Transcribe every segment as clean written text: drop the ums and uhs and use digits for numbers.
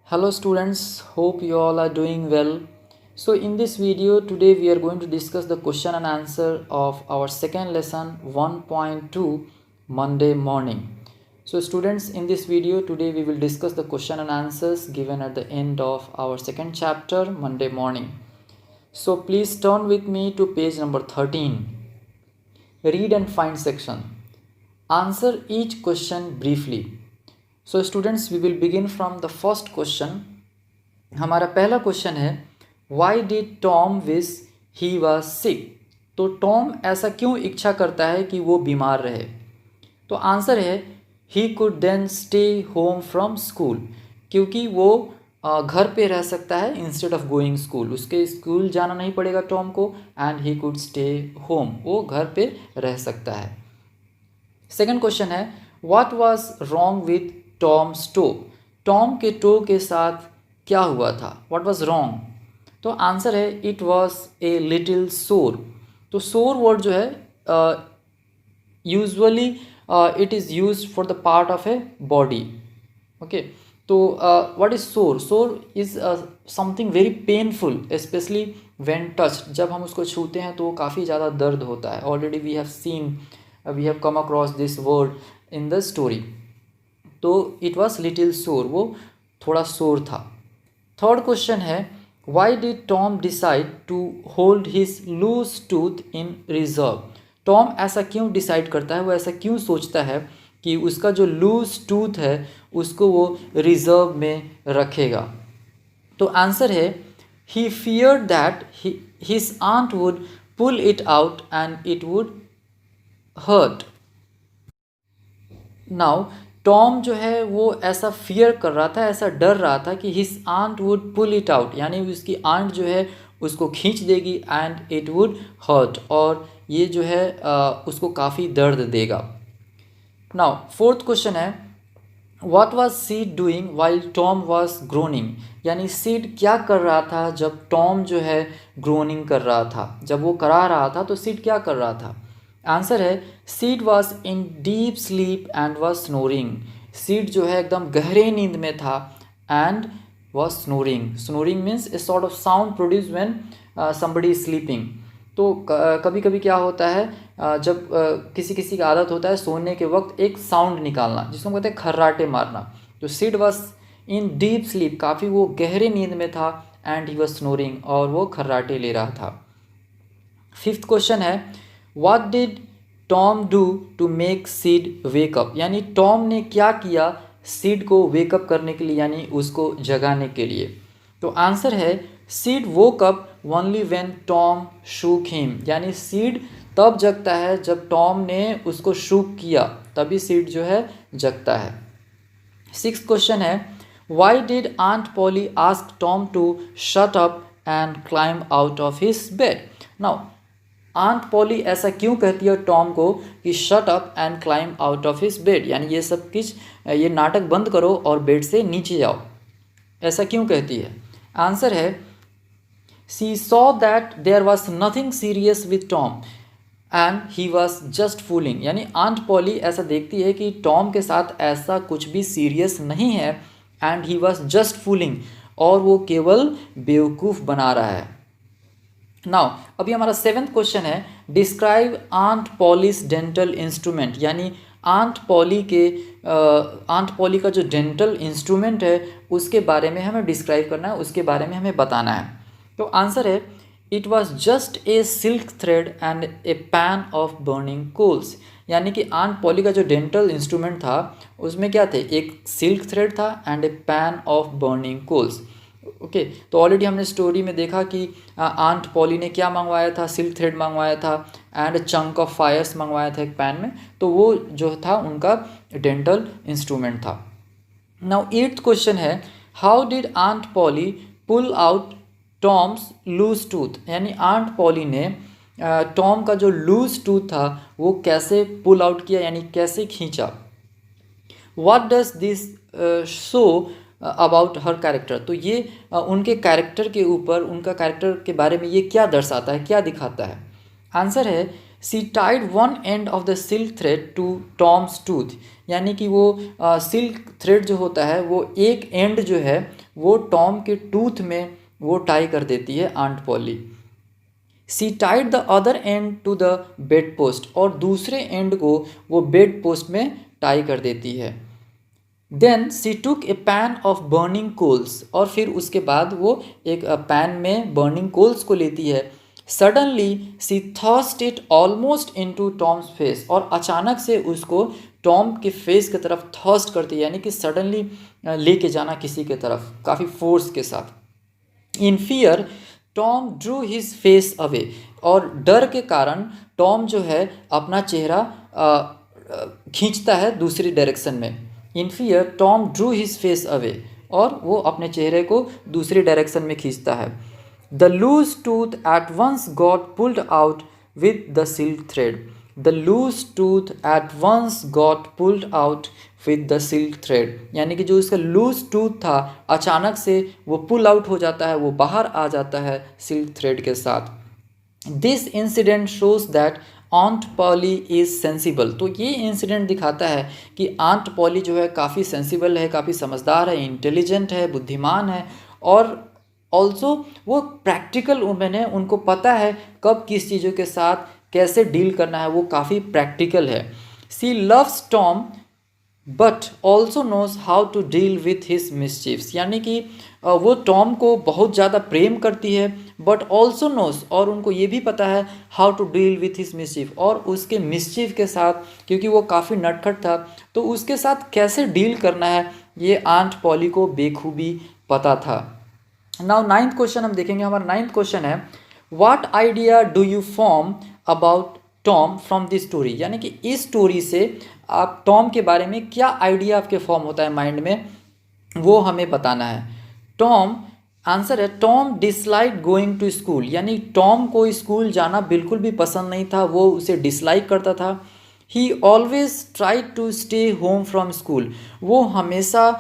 Hello students, hope you all are doing well. So in this video today we are going to discuss the question and answer of our second lesson 1.2 Monday morning. So students, in this video today we will discuss the question and answers given at the end of our second chapter Monday morning. So please turn with me to page number 13. Read and find section. Answer each question briefly. So students we will begin from the first question. हमारा पहला question है why did Tom wish he was sick. तो Tom ऐसा क्यों इच्छा करता है कि वो बीमार रहे. तो आंसर है he could then stay home from school. क्योंकि वो घर पे रह सकता है इंस्टेड ऑफ गोइंग स्कूल. उसके स्कूल जाना नहीं पड़ेगा टॉम को and he could stay home. वो घर पे रह सकता है. सेकेंड क्वेश्चन है what was wrong with Tom's toe. Tom के टो के साथ क्या हुआ था. What was wrong. तो आंसर है it was a little sore. तो सोर वर्ड जो है usually it is used for the part of a body. Okay, तो व्हाट इज सोर. सोर is something very painful specially when touched. जब हम उसको छूते हैं तो काफ़ी ज़्यादा दर्द होता है. Already we have come across this word in the story. तो इट वॉज लिटिल सोर. वो थोड़ा सोर था. थर्ड क्वेश्चन है why did Tom decide to hold his loose tooth in reserve. Tom ऐसा क्यों डिसाइड करता है, वो ऐसा क्यों सोचता है कि उसका जो लूज टूथ है उसको वो रिजर्व में रखेगा. तो आंसर है he fear that his aunt would pull it out and it would hurt. Now Tom जो है वो ऐसा फियर कर रहा था, ऐसा डर रहा था कि his aunt would pull it out, यानी उसकी आंट जो है उसको खींच देगी एंड इट वुड हर्ट, और ये जो है उसको काफ़ी दर्द देगा. नाउ फोर्थ क्वेश्चन है what was seed doing while Tom was groaning. यानी सीड क्या कर रहा था जब टॉम जो है ग्रोनिंग कर रहा था. जब वो करा रहा था तो सीड क्या कर रहा था. आंसर है seed was in deep sleep and was snoring. Seed जो है एकदम गहरे नींद में था and was snoring. Snoring means a sort of sound produce when somebody is sleeping. तो कभी कभी क्या होता है जब किसी किसी का आदत होता है सोने के वक्त एक साउंड निकालना, जिसको कहते हैं खर्राटे मारना. तो seed was in deep sleep, काफ़ी वो गहरे नींद में था एंड ही वॉज स्नोरिंग, और वो खर्राटे ले रहा था. फिफ्थ क्वेश्चन है What did Tom do to make Sid wake up. यानी टॉम ने क्या किया सीड को वेकअप करने के लिए, यानी उसको जगाने के लिए. तो आंसर है seed woke up only when Tom shook him. यानी सीड तब जगता है जब टॉम ने उसको शूक किया, तभी सीड जो है जगता है. सिक्स्थ क्वेश्चन है why did aunt Polly ask Tom to shut up and climb out of his bed. Now aunt Polly ऐसा क्यों कहती है टॉम को कि shut up and climb out of his bed, यानी ये सब कुछ ये नाटक बंद करो और बेड से नीचे जाओ. ऐसा क्यों कहती है. आंसर है she saw that there was nothing serious with Tom and he was just fooling. यानी आंट पॉली ऐसा देखती है कि टॉम के साथ ऐसा कुछ भी सीरियस नहीं है and he was just fooling, और वो केवल बेवकूफ़ बना रहा है. नाउ अभी हमारा सेवेंथ क्वेश्चन है describe aunt Polly's dental instrument. यानी आंट पॉली का जो डेंटल इंस्ट्रूमेंट है उसके बारे में हमें डिस्क्राइब करना है, उसके बारे में हमें बताना है. तो आंसर है it was just a silk thread and a pan of burning coals. यानी कि आंट पॉली का जो डेंटल इंस्ट्रूमेंट था उसमें क्या थे, एक सिल्क थ्रेड था and a pan of burning coals. Okay, तो ऑलरेडी हमने स्टोरी में देखा कि आंट पॉली ने क्या मंगवाया था, सिल्क थ्रेड मंगवाया था एंड चंक ऑफ फायर्स मंगवाया था एक पैन में. तो वो जो था उनका डेंटल इंस्ट्रूमेंट था. नाउ एट्थ क्वेश्चन है how did aunt Polly pull out Tom's loose tooth. यानी आंट पॉली ने टॉम का जो लूज टूथ था वो कैसे पुल आउट किया, यानी कैसे खींचा. What does this show about her character. तो ये उनके कैरेक्टर के ऊपर, उनका कैरेक्टर के बारे में ये क्या दर्शाता है, क्या दिखाता है. आंसर है she tied one end of the silk thread to Tom's tooth, यानी कि वो सिल्क थ्रेड जो होता है वो एक एंड जो है वो टॉम के टूथ में वो टाई कर देती है aunt Polly. She tied the other end to the bed post, और दूसरे एंड को वो बेड पोस्ट में टाई कर देती है। Then she took a pan of burning coals, और फिर उसके बाद वो एक पैन में बर्निंग कोल्स को लेती है। Suddenly she thrust it almost into Tom's face, और अचानक से उसको टॉम के फेस की तरफ थ्रस्ट करती है, यानी कि सडनली लेके जाना किसी के तरफ काफ़ी फोर्स के साथ। इन fear Tom Drew his face away, और डर के कारण टॉम जो है अपना चेहरा खींचता है दूसरी डायरेक्शन में। इन fear Tom Drew his face away, और वो अपने चेहरे को दूसरी डायरेक्शन में खींचता है। The loose tooth at once got pulled out with the silk thread, the loose tooth at once got pulled out with the silk thread, यानी कि जो उसका लूज टूथ था अचानक से वो पुल आउट हो जाता है, वो बाहर आ जाता है सिल्क थ्रेड के साथ। This incident shows that aunt Polly is sensible, तो ये इंसिडेंट दिखाता है कि आंट पॉली जो है काफ़ी सेंसिबल है, काफ़ी समझदार है, इंटेलिजेंट है, बुद्धिमान है, और ऑल्सो वो प्रैक्टिकल वुमेन है, उनको पता है कब किस चीज़ों के साथ कैसे डील करना है, वो काफ़ी प्रैक्टिकल है। She loves Tom but also knows how to deal with his mischiefs, यानी कि वो टॉम को बहुत ज़्यादा प्रेम करती है, बट ऑल्सो नोज, और उनको ये भी पता है how to deal with his mischief, और उसके मिसचीफ के साथ, क्योंकि वो काफ़ी नटखट था तो उसके साथ कैसे डील करना है ये आंट पॉली को बेखूबी पता था। नाउ नाइन्थ क्वेश्चन हम देखेंगे। हमारा नाइन्थ क्वेश्चन है, what idea do you form about Tom from this story, यानी कि इस स्टोरी से आप टॉम के बारे में क्या आइडिया आपके फॉर्म होता है माइंड में, वो हमें बताना है। टॉम, आंसर है Tom dislike going to school, यानी टॉम को स्कूल जाना बिल्कुल भी पसंद नहीं था, वो उसे डिसलाइक करता था। He always tried to stay home from school, वो हमेशा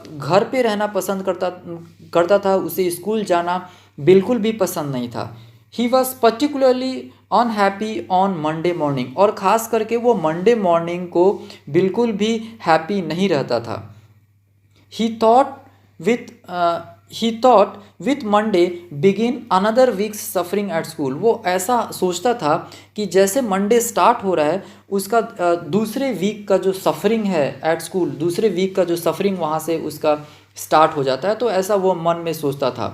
घर पे रहना पसंद करता था, उसे स्कूल जाना बिल्कुल भी पसंद नहीं था। He was particularly unhappy on Monday morning, और ख़ास करके वो मंडे मॉर्निंग को बिल्कुल भी हैप्पी नहीं रहता था। ही thought with Monday begin another weeks suffering at school, वो ऐसा सोचता था कि जैसे मंडे स्टार्ट हो रहा है उसका दूसरे वीक का जो सफरिंग है एट स्कूल, दूसरे वीक का जो सफरिंग वहाँ से उसका स्टार्ट हो जाता है, तो ऐसा वो मन में सोचता था।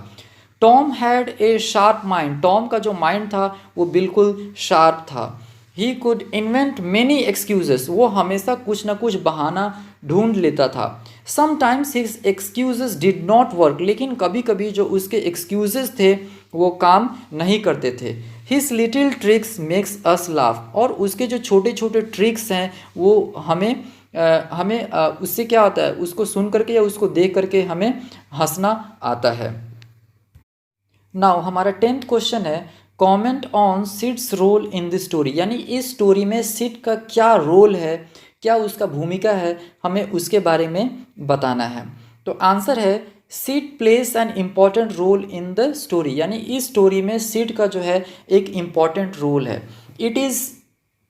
Tom had a sharp mind, Tom का जो माइंड था वो बिल्कुल शार्प था। He could invent many excuses, वो हमेशा कुछ ना कुछ बहाना ढूंढ लेता था। Sometimes his excuses did not work, लेकिन कभी कभी जो उसके एक्सक्यूजेस थे वो काम नहीं करते थे। His little tricks makes us laugh, और उसके जो छोटे छोटे ट्रिक्स हैं वो हमें उससे क्या होता है, उसको सुन करके या उसको देख करके हमें हंसना आता है। नाउ हमारा 10th क्वेश्चन है, comment on Sid's role in this story, यानी इस स्टोरी में सिड का क्या रोल है, क्या उसका भूमिका है, हमें उसके बारे में बताना है। तो आंसर है Sid plays an important role in the story, यानी इस स्टोरी में सिड का जो है एक इम्पॉर्टेंट रोल है। It is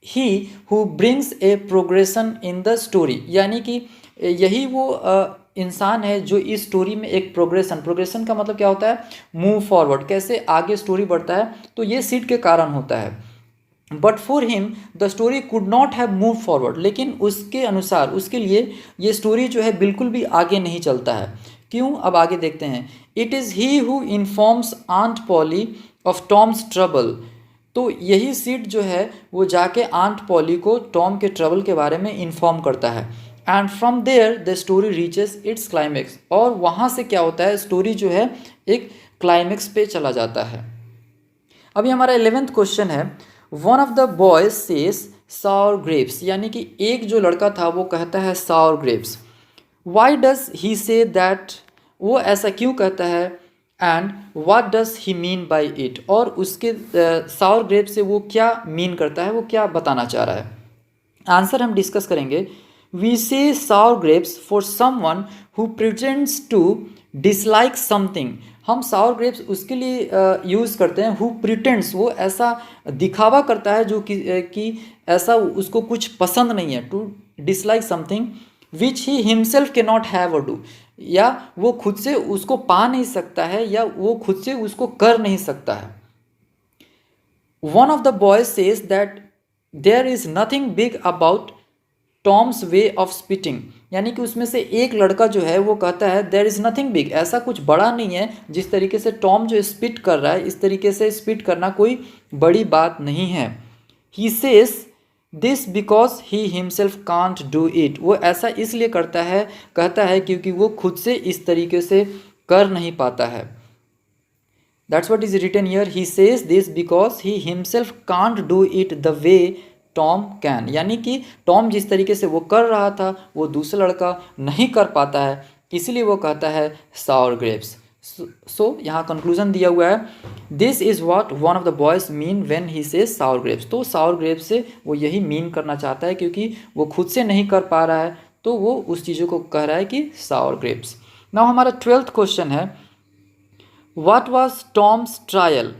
he who brings a progression in the story, यानी कि यही वो इंसान है जो इस स्टोरी में एक प्रोग्रेशन का मतलब क्या होता है, मूव फॉरवर्ड, कैसे आगे स्टोरी बढ़ता है, तो ये सिड के कारण होता है। But for him the story could not have move forward, लेकिन उसके अनुसार, उसके लिए ये स्टोरी जो है बिल्कुल भी आगे नहीं चलता है। क्यों, अब आगे देखते हैं। It is he who informs aunt Polly of Tom's trouble, तो यही सिड जो है वो जाके आंट पॉली को टॉम के ट्रबल के बारे में इन्फॉर्म करता है। And from there the story reaches its climax, और वहाँ से क्या होता है, स्टोरी जो है एक क्लाइमेक्स पे चला जाता है। अभी हमारा 11th क्वेश्चन है, one of the boys says sour grapes, यानी कि एक जो लड़का था वो कहता है sour grapes. Why does he say that, वो ऐसा क्यों कहता है, and what does he mean by it, और उसके सावर ग्रेप से वो क्या मीन करता है, वो क्या बताना चाह रहा है। आंसर हम डिस्कस करेंगे। We say sour grapes for someone who pretends to dislike something, हम सावर ग्रेप्स उसके लिए यूज़ करते हैं हु प्रिटेंड्स, वो ऐसा दिखावा करता है जो कि ऐसा उसको कुछ पसंद नहीं है, to dislike something which he himself can not have or do, या वो खुद से उसको पा नहीं सकता है या वो खुद से उसको कर नहीं सकता है। One of the boys says that there is nothing big about Tom's way of spitting, यानी कि उसमें से एक लड़का जो है वो कहता है देयर इज़ नथिंग बिग, ऐसा कुछ बड़ा नहीं है, जिस तरीके से टॉम जो स्पिट कर रहा है इस तरीके से स्पिट करना कोई बड़ी बात नहीं है। ही says this because he himself can't do it, वो ऐसा इसलिए कहता है क्योंकि वो खुद से इस तरीके से कर नहीं पाता है। That's what is written here, he says this because he himself can't do it the way Tom can, यानी कि टॉम जिस तरीके से वो कर रहा था वो दूसरा लड़का नहीं कर पाता है, इसलिए वो कहता है सावर ग्रेप्स। सो यहाँ कंक्लूजन दिया हुआ है, this is what one of the boys mean when he says sour grapes, तो सावर ग्रेप्स से वो यही मीन करना चाहता है क्योंकि वो खुद से नहीं कर पा रहा है तो वो उस चीज़ों को कह रहा है कि सावर ग्रेप्स। नाउ हमारा 12th क्वेश्चन है, what was Tom's trial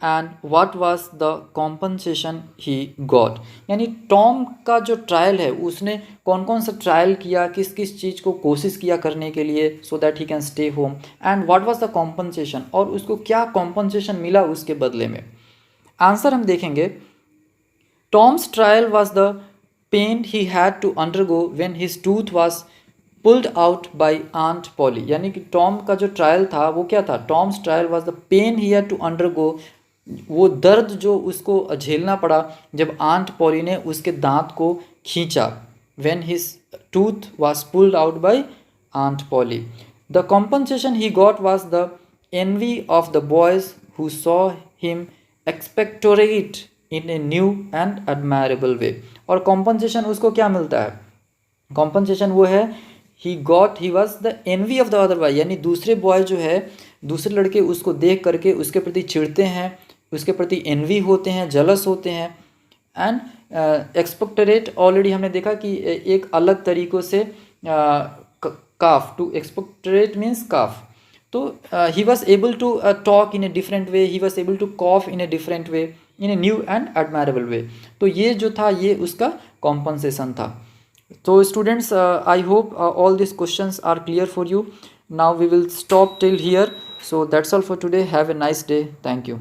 and what was the compensation he got, यानी टॉम का जो ट्रायल है उसने कौन कौन सा ट्रायल किया, किस किस चीज़ को कोशिश किया करने के लिए so that he can stay home, and what was the compensation, और उसको क्या कॉम्पनसेशन मिला उसके बदले में। आंसर हम देखेंगे, Tom's trial was the pain he had to undergo when his tooth was pulled out by aunt Polly, यानी कि टॉम का जो ट्रायल था वो क्या था, Tom's trial was the pain he had to undergo, वो दर्द जो उसको झेलना पड़ा जब आंट पॉली ने उसके दांत को खींचा, when his tooth was pulled out by aunt Polly. The compensation he got was the envy of the boys who saw him expectorate in a new and admirable way, और compensation उसको क्या मिलता है, कॉम्पनसेशन वो है he was the envy of the other boy, यानी दूसरे boy जो है दूसरे लड़के उसको देख करके उसके प्रति चिढ़ते हैं, उसके प्रति एनवी होते हैं, जलस होते हैं। एंड एक्सपेक्टरेट ऑलरेडी हमने देखा कि एक अलग तरीक़ों से काफ, टू एक्सपेक्टरेट मीन्स काफ, तो he was able to talk in a different way, he was able to cough in a different way in a new and admirable way, तो ये जो था ये उसका कॉम्पनसेशन था। तो students, I hope all these questions are clear for you. Now we will stop till here. So that's all for today. Have a nice day. Thank you.